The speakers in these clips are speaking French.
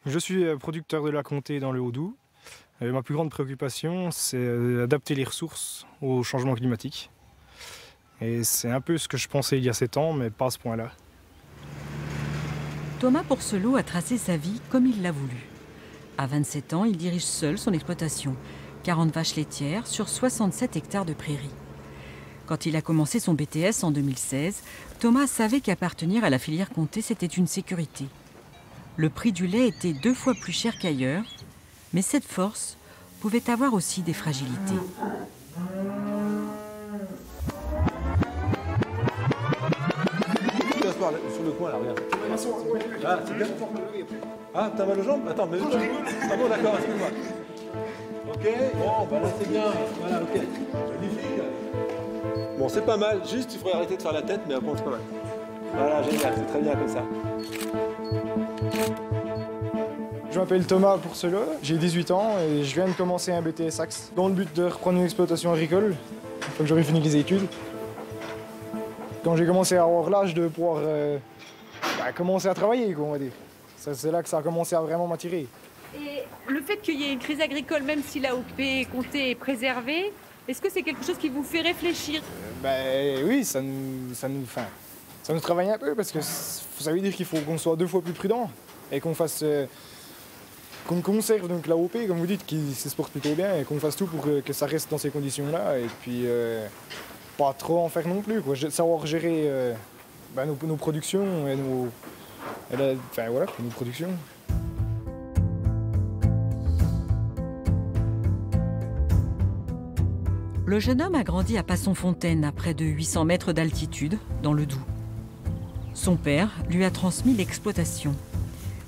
Je suis producteur de la comté dans le Haut-Doubs. Ma plus grande préoccupation, c'est d'adapter les ressources au changement climatique. Et c'est un peu ce que je pensais il y a 7 ans, mais pas à ce point-là. Thomas Porcelot a tracé sa vie comme il l'a voulu. À 27 ans, il dirige seul son exploitation, 40 vaches laitières sur 67 hectares de prairies. Quand il a commencé son BTS en 2016, Thomas savait qu'appartenir à la filière comté, c'était une sécurité. Le prix du lait était 2 fois plus cher qu'ailleurs, mais cette force pouvait avoir aussi des fragilités. Sur le coin là, regarde. Ah, c'est bien. Ah, t'as mal aux jambes? Attends, mais. Ah bon, d'accord, excuse-moi. Ok, bon, bah là c'est bien. Voilà, ok. Magnifique. Bon, c'est pas mal. Juste, il faudrait arrêter de faire la tête, mais bon, c'est pas mal. Voilà, génial, c'est très bien comme ça. Je m'appelle Thomas Porcelot, j'ai 18 ans et je viens de commencer un BTS Axe dans le but de reprendre une exploitation agricole, une fois que j'aurai fini les études. Quand j'ai commencé à avoir l'âge de pouvoir commencer à travailler, quoi, on va dire. C'est là que ça a commencé à vraiment m'attirer. Et le fait qu'il y ait une crise agricole, même si l'AOP comté est préservée, est-ce que c'est quelque chose qui vous fait réfléchir? Oui, ça nous travaille un peu parce que ça veut dire qu'il faut qu'on soit 2 fois plus prudent et qu'on fasse... qu'on conserve donc l'AOP, comme vous dites, qui s'exporte plutôt bien, et qu'on fasse tout pour que ça reste dans ces conditions-là, et puis pas trop en faire non plus, quoi. Savoir gérer nos productions et nos productions. Le jeune homme a grandi à Passonfontaine, à près de 800 mètres d'altitude, dans le Doubs. Son père lui a transmis l'exploitation.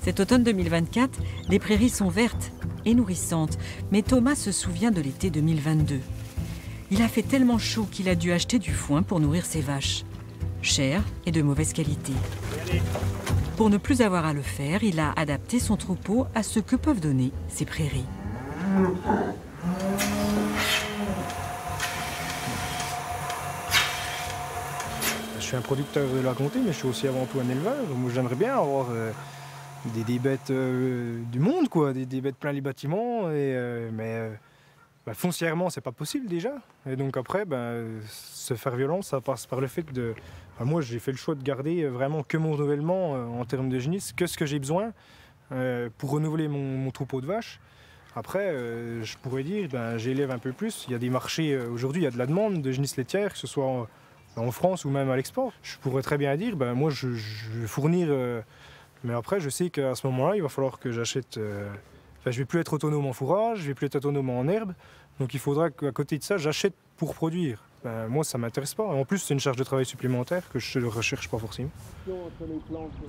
Cet automne 2024, les prairies sont vertes et nourrissantes, mais Thomas se souvient de l'été 2022. Il a fait tellement chaud qu'il a dû acheter du foin pour nourrir ses vaches. Cher et de mauvaise qualité. Pour ne plus avoir à le faire, il a adapté son troupeau à ce que peuvent donner ces prairies. Je suis un producteur de la comté, mais je suis aussi avant tout un éleveur. Moi, j'aimerais bien avoir des bêtes du monde, quoi, des bêtes plein les bâtiments, mais foncièrement, c'est pas possible déjà. Et donc après, se faire violence, ça passe par le fait de... moi, j'ai fait le choix de garder vraiment que mon renouvellement en termes de génisses, que ce que j'ai besoin pour renouveler mon troupeau de vaches. Après, je pourrais dire, j'élève un peu plus. Il y a des marchés, aujourd'hui, il y a de la demande de génisses laitières, que ce soit en France ou même à l'export. Je pourrais très bien dire, moi, je vais fournir... mais après, je sais qu'à ce moment-là, il va falloir que j'achète... je ne vais plus être autonome en fourrage, je ne vais plus être autonome en herbe. Donc il faudra qu'à côté de ça, j'achète pour produire. Moi, ça ne m'intéresse pas. En plus, c'est une charge de travail supplémentaire que je ne recherche pas forcément.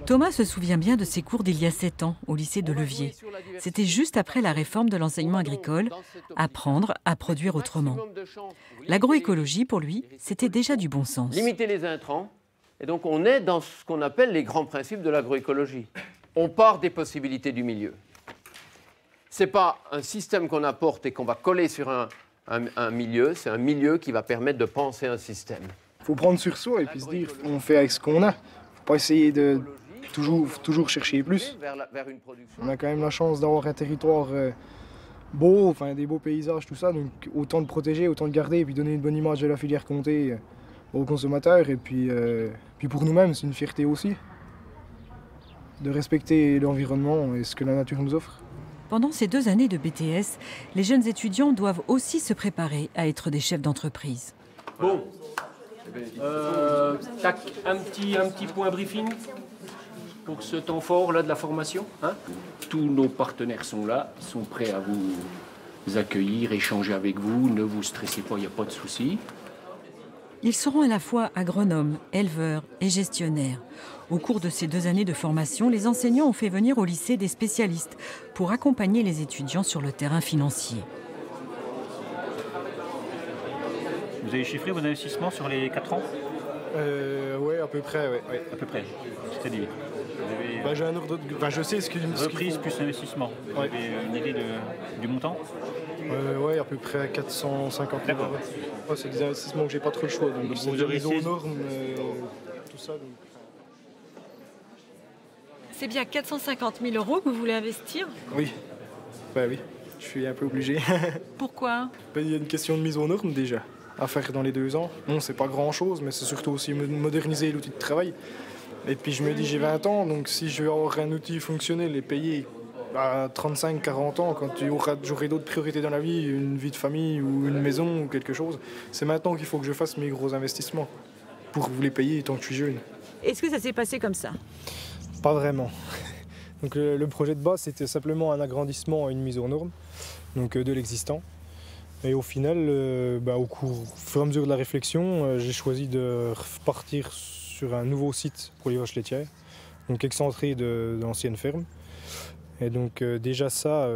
Thomas se souvient bien de ses cours d'il y a 7 ans au lycée de Levier. C'était juste après la réforme de l'enseignement agricole, apprendre à produire autrement. L'agroécologie, pour lui, c'était déjà du bon sens. Limiter les intrants. Et donc on est dans ce qu'on appelle les grands principes de l'agroécologie. On part des possibilités du milieu. Ce n'est pas un système qu'on apporte et qu'on va coller sur un milieu, c'est un milieu qui va permettre de penser un système. Il faut prendre sur soi et puis se dire, on fait avec ce qu'on a. Il ne faut pas essayer de toujours chercher plus. On a quand même la chance d'avoir un territoire beau, des beaux paysages, tout ça, donc autant de protéger, autant de garder et puis donner une bonne image de la filière comté aux consommateurs. Et puis pour nous-mêmes, c'est une fierté aussi de respecter l'environnement et ce que la nature nous offre. Pendant ces 2 années de BTS, les jeunes étudiants doivent aussi se préparer à être des chefs d'entreprise. Bon, tac, un petit point briefing pour ce temps fort là de la formation. Tous nos partenaires sont là, ils sont prêts à vous accueillir, échanger avec vous. Ne vous stressez pas, il n'y a pas de souci. Ils seront à la fois agronomes, éleveurs et gestionnaires. Au cours de ces 2 années de formation, les enseignants ont fait venir au lycée des spécialistes pour accompagner les étudiants sur le terrain financier. Vous avez chiffré vos investissements sur les 4 ans? Oui, à peu près. Ouais. À peu près, c'est-à-dire j'ai un ordre je sais ce qu'il reprise plus investissement. Vous avez une idée du montant? Oui, à peu près 450 000 €. C'est des investissements que j'ai pas trop le choix. Donc c'est des réseaux aux normes, tout ça. Donc... C'est bien 450 000 € que vous voulez investir? Oui. Bah oui, je suis un peu obligé. Pourquoi? Il y a une question de mise aux normes déjà, à faire dans les 2 ans. Non, c'est pas grand-chose, mais c'est surtout aussi moderniser l'outil de travail. Et puis je me dis, j'ai 20 ans, donc si je veux avoir un outil fonctionnel et payer à 35-40 ans, quand j'aurai d'autres priorités dans la vie, une vie de famille ou une maison ou quelque chose, c'est maintenant qu'il faut que je fasse mes gros investissements pour vous les payer tant que je suis jeune. Est-ce que ça s'est passé comme ça? Pas vraiment. Donc le projet de base, c'était simplement un agrandissement et une mise aux normes donc, de l'existant. Et au final, au fur et à mesure de la réflexion, j'ai choisi de repartir sur un nouveau site pour les vaches laitières, donc excentré de l'ancienne ferme. Et donc déjà ça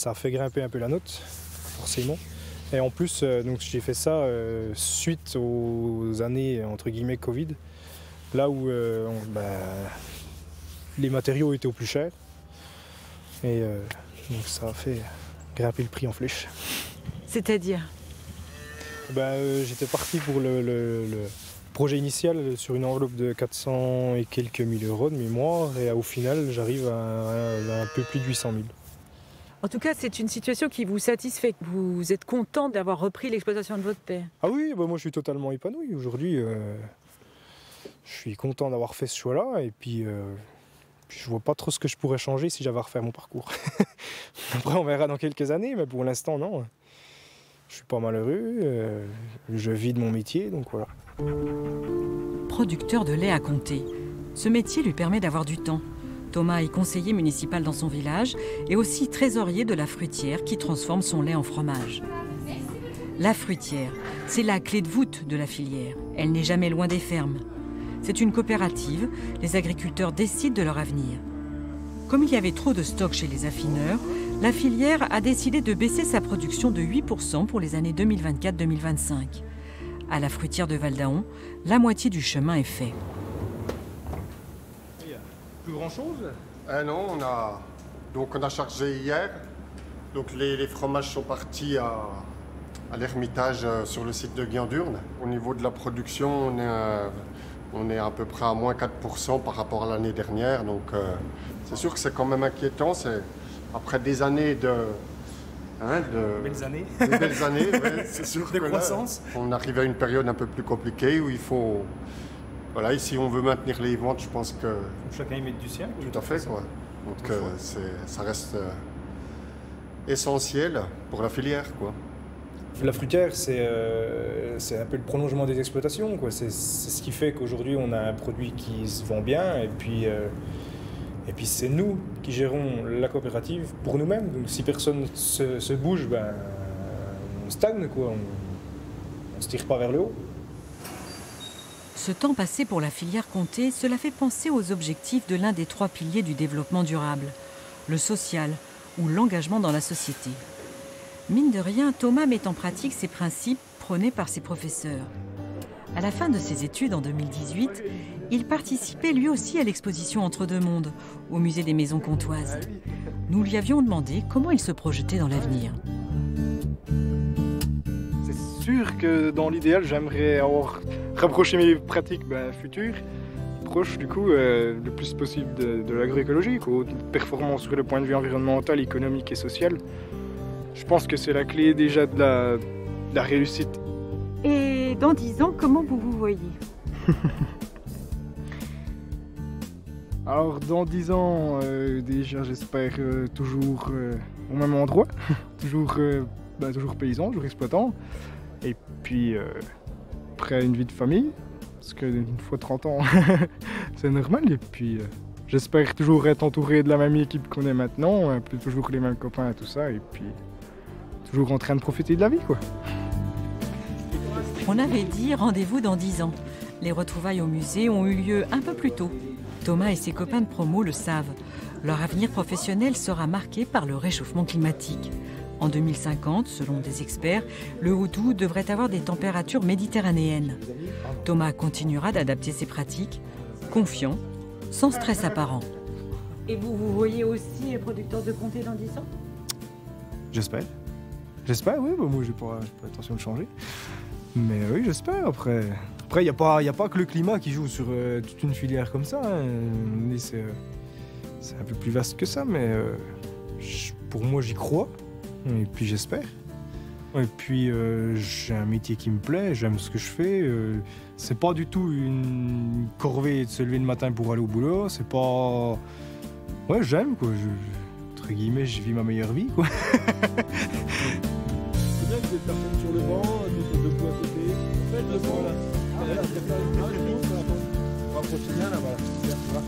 a fait grimper un peu la note, forcément. Et en plus, donc j'ai fait ça suite aux années entre guillemets Covid, là où les matériaux étaient au plus cher. Et donc ça a fait grimper le prix en flèche. C'est-à-dire? J'étais parti pour le projet initial sur une enveloppe de 400 et quelques mille euros de mémoire, et au final j'arrive à un peu plus de 800 000. En tout cas, c'est une situation qui vous satisfait. Vous êtes content d'avoir repris l'exploitation de votre père? Ah oui, moi je suis totalement épanoui. Aujourd'hui, je suis content d'avoir fait ce choix-là, et puis je vois pas trop ce que je pourrais changer si j'avais à refaire mon parcours. Après, on verra dans quelques années, mais pour l'instant, non. Je suis pas malheureux, je vis de mon métier, donc voilà. Producteur de lait à Comté. Ce métier lui permet d'avoir du temps. Thomas est conseiller municipal dans son village et aussi trésorier de la fruitière qui transforme son lait en fromage. La fruitière, c'est la clé de voûte de la filière. Elle n'est jamais loin des fermes. C'est une coopérative, les agriculteurs décident de leur avenir. Comme il y avait trop de stock chez les affineurs, la filière a décidé de baisser sa production de 8% pour les années 2024-2025. À la fruitière de Valdaon, la moitié du chemin est fait. Il y a plus grand-chose? Non, on a chargé hier. Donc les fromages sont partis à l'Ermitage sur le site de Guiandurne. Au niveau de la production, on est à peu près à moins 4% par rapport à l'année dernière. Donc c'est sûr que c'est quand même inquiétant. Après des années de belles années. Des belles années, ouais, c'est sûr de que croissance. Là, on arrive à une période un peu plus compliquée où il faut... Voilà, ici on veut maintenir les ventes, je pense que... Chacun y met du sien. Tout à fait, quoi. Donc ça reste essentiel pour la filière, quoi. La fruitière, c'est un peu le prolongement des exploitations, quoi. C'est ce qui fait qu'aujourd'hui on a un produit qui se vend bien, et puis c'est nous qui gérons la coopérative pour nous-mêmes. Donc si personne se bouge, on stagne, quoi. On se tire pas vers le haut. Ce temps passé pour la filière Comté, cela fait penser aux objectifs de l'un des 3 piliers du développement durable, le social ou l'engagement dans la société. Mine de rien, Thomas met en pratique ces principes prônés par ses professeurs. À la fin de ses études en 2018, il participait lui aussi à l'exposition Entre deux mondes, au musée des Maisons Comtoises. Nous lui avions demandé comment il se projetait dans l'avenir. C'est sûr que dans l'idéal, j'aimerais avoir rapproché mes pratiques futures, proches du coup, le plus possible de l'agroécologie, de performance sur le point de vue environnemental, économique et social. Je pense que c'est la clé déjà de la réussite. Et dans 10 ans, comment vous vous voyez? Alors dans 10 ans, déjà j'espère toujours au même endroit, toujours paysan, toujours exploitant. Et puis après une vie de famille, parce qu'une fois 30 ans c'est normal. Et puis j'espère toujours être entouré de la même équipe qu'on est maintenant, un peu toujours les mêmes copains et tout ça. Et puis toujours en train de profiter de la vie, quoi. On avait dit rendez-vous dans 10 ans. Les retrouvailles au musée ont eu lieu un peu plus tôt. Thomas et ses copains de promo le savent. Leur avenir professionnel sera marqué par le réchauffement climatique. En 2050, selon des experts, le Haut-Doubs devrait avoir des températures méditerranéennes. Thomas continuera d'adapter ses pratiques, confiant, sans stress apparent. Et vous voyez aussi producteur de Comté dans 10 ans? J'espère. J'espère, oui. Moi, j'ai pas l'intention de changer. Mais oui, j'espère. Après, Après, il n'y a pas que le climat qui joue sur toute une filière comme ça. Hein. C'est un peu plus vaste que ça, mais pour moi, j'y crois. Et puis, j'espère. Et puis, j'ai un métier qui me plaît, j'aime ce que je fais. C'est pas du tout une corvée de se lever le matin pour aller au boulot. C'est pas... Ouais, j'aime, quoi. Entre guillemets, je vis ma meilleure vie, quoi. C'est bien que vous êtes personne sur le banc, debout à côté. En fait, le banc, là. Rapprochez bien, là, voilà. Super, tu vois.